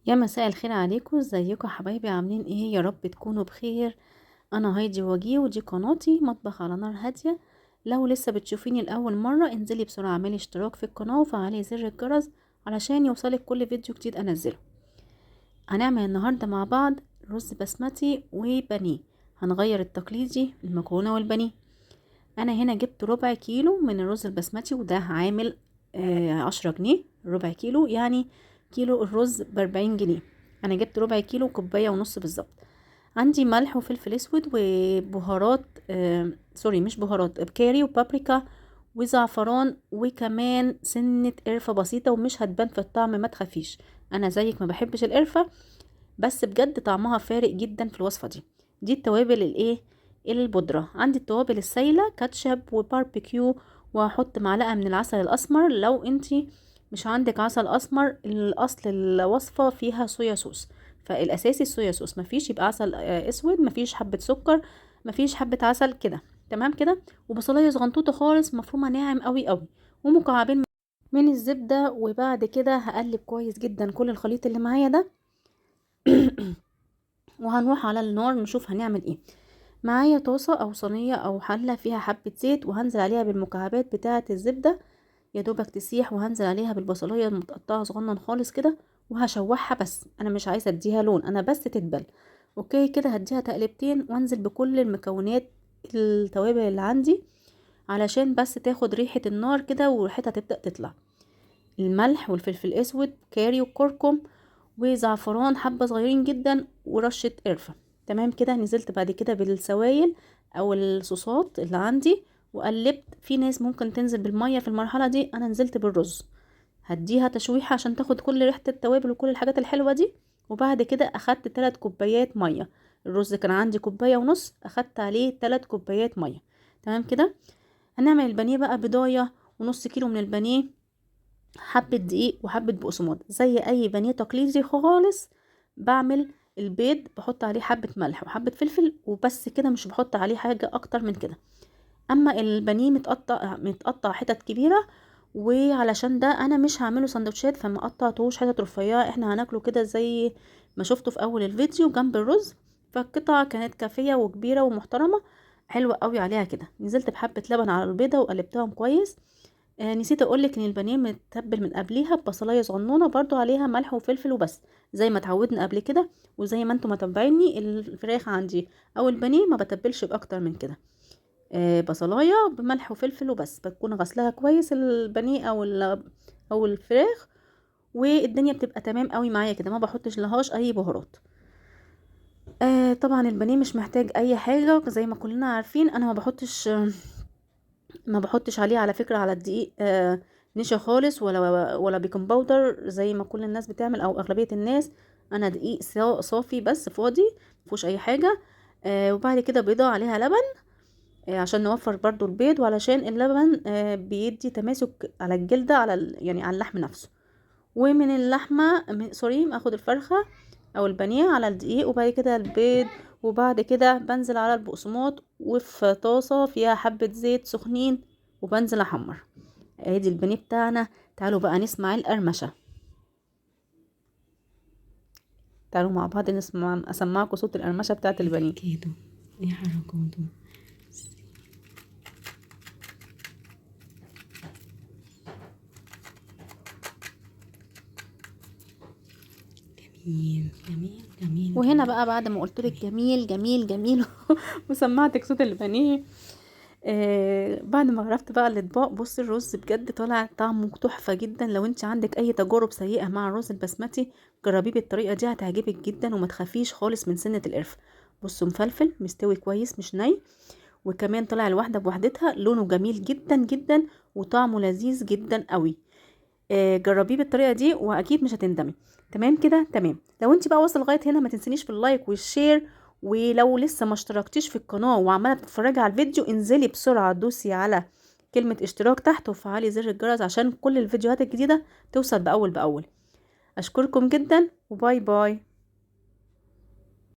يا مساء الخير عليكم، ازيكم يا حبايبي؟ عاملين ايه؟ يا رب تكونوا بخير. انا هايدي وجيه، ودي قناتي مطبخ على نار هاديه. لو لسه بتشوفيني لاول مره انزلي بسرعه اعملي اشتراك في القناه وفعلي زر الجرس علشان يوصلك كل فيديو جديد انزله. هنعمل النهارده مع بعض رز بسمتي وبانيه. هنغير التقليدي المكرونه والبانيه. انا هنا جبت ربع كيلو من الرز البسمتي، وده عامل 10 جنيه. ربع كيلو يعني كيلو الرز ب40 جنيه. انا جبت ربع كيلو، كوبايه ونص بالظبط. عندي ملح وفلفل اسود وبهارات، سوري مش بهارات، كاري وبابريكا وزعفران، وكمان سنة قرفة بسيطة ومش هتبان في الطعم، ما تخافيش. انا زيك ما بحبش القرفة، بس بجد طعمها فارق جدا في الوصفة دي. دي التوابل الايه البودرة. عندي التوابل السايلة، كاتشب وباربيكيو، وهحط معلقة من العسل الاسمر. لو انتي مش عندك عسل اسمر، الاصل الوصفة فيها صويا صوص، فالاساسي الصويا صوص. مفيش يبقى عسل اسود، مفيش حبة سكر، مفيش حبة عسل كده. تمام كده. وبصلايه صغنطوطة خالص مفرومة ناعم قوي قوي، ومكعبين من الزبدة. وبعد كده هقلب كويس جدا كل الخليط اللي معايا ده. وهنروح على النار نشوف هنعمل ايه. معايا طاسة او صينية او حلة فيها حبة زيت، وهنزل عليها بالمكعبات بتاعة الزبدة يا دوبك تسيح، وهنزل عليها بالبصلية المتقطعة صغنن خالص كده، وهشوحها. بس انا مش عايزة اديها لون، انا بس تتبل. اوكي كده، هديها تقلبتين وانزل بكل المكونات التوابل اللي عندي علشان بس تاخد ريحة النار كده وريحتها تبدأ تطلع. الملح والفلفل الاسود، كاري وكركم وزعفران حبة صغيرين جدا، ورشة قرفة. تمام كده. نزلت بعد كده بالسوائل او الصوصات اللي عندي وقلبت. في ناس ممكن تنزل بالمية في المرحلة دي، انا نزلت بالرز. هديها تشويحة عشان تاخد كل ريحة التوابل وكل الحاجات الحلوة دي. وبعد كده اخدت 3 كوبايات مية. الرز كان عندي كوباية ونص، اخدت عليه 3 كوبايات مية. تمام كده. هنعمل البانيه بقى. بضاية ونص كيلو من البانيه، حبة دقيق وحبة بقسماط زي اي بانيه تقليدي خالص. بعمل البيض، بحط عليه حبة ملح وحبة فلفل وبس كده، مش بحط عليه حاجة اكتر من كده. اما البانيه متقطع متقطع حتت كبيرة، وعلشان ده انا مش هعمله سندوتشات فما قطعتهوش حتت رفيعة. احنا هناكله كده زي ما شفته في اول الفيديو جنب الرز. فالقطعة كانت كافية وكبيرة ومحترمة، حلوة قوي عليها كده. نزلت بحبة لبن على البيضة وقلبتهم كويس. نسيت اقولك ان البانيه متبل من قبليها ببصلايه صغنونه برضو عليها ملح وفلفل وبس، زي ما اتعودنا قبل كده. وزي ما انتم متابعيني الفراخ عندي او البانيه ما بتبلش باكتر من كده. بصلايه بملح وفلفل وبس، بكون غسلها كويس البانيه او الفراخ. والدنيا بتبقى تمام قوي معايا كده، ما بحطش لهاش اي بهارات. طبعا البانيه مش محتاج اي حاجه زي ما كلنا عارفين. انا ما بحطش عليه على فكرة على الدقيق نشا خالص، ولا بيكنج باودر زي ما كل الناس بتعمل او اغلبية الناس. انا دقيق صافي بس فاضي، مفيهوش اي حاجة. وبعد كده بيضة عليها لبن، عشان نوفر برضو البيض، وعلشان اللبن بيدي تماسك على الجلدة، على يعني على اللحم نفسه. ومن اللحمة سوري اخد الفرخة او البانيه على الدقيق، وبعد كده البيض، وبعد كده بنزل على البقسماط وفي طاسة فيها حبة زيت سخنين، وبنزل احمر. ادي البانيه بتاعنا. تعالوا بقى نسمع القرمشة. تعالوا مع بعض نسمع، اسمعكم صوت القرمشة بتاعت البانيه. كده ايه حركاته؟ جميل جميل جميل وهنا جميل بقى بعد ما قلتلك جميل. جميل جميل جميل وسمعتك صوت البانيه، بعد ما عرفت بقى الاطباق، بص الرز بجد طالع طعمه تحفه جدا. لو انت عندك اي تجارب سيئه مع الرز البسمتي، جربيه بالطريقه دي هتعجبك جدا، وما تخافيش خالص من سنه القرفه. بصوا مفلفل مستوي كويس مش ني، وكمان طلع الواحده بوحدتها، لونه جميل جدا جدا وطعمه لذيذ جدا قوي. جربيه بالطريقه دي واكيد مش هتندمي. تمام كده تمام. لو انت بقى واصل لغايه هنا، ما تنسينيش في اللايك والشير. ولو لسه ما اشتركتيش في القناه وعماله تتفرجي على الفيديو، انزلي بسرعه دوسي على كلمه اشتراك تحت وفعلي زر الجرس عشان كل الفيديوهات الجديده توصل باول باول. اشكركم جدا وباي باي.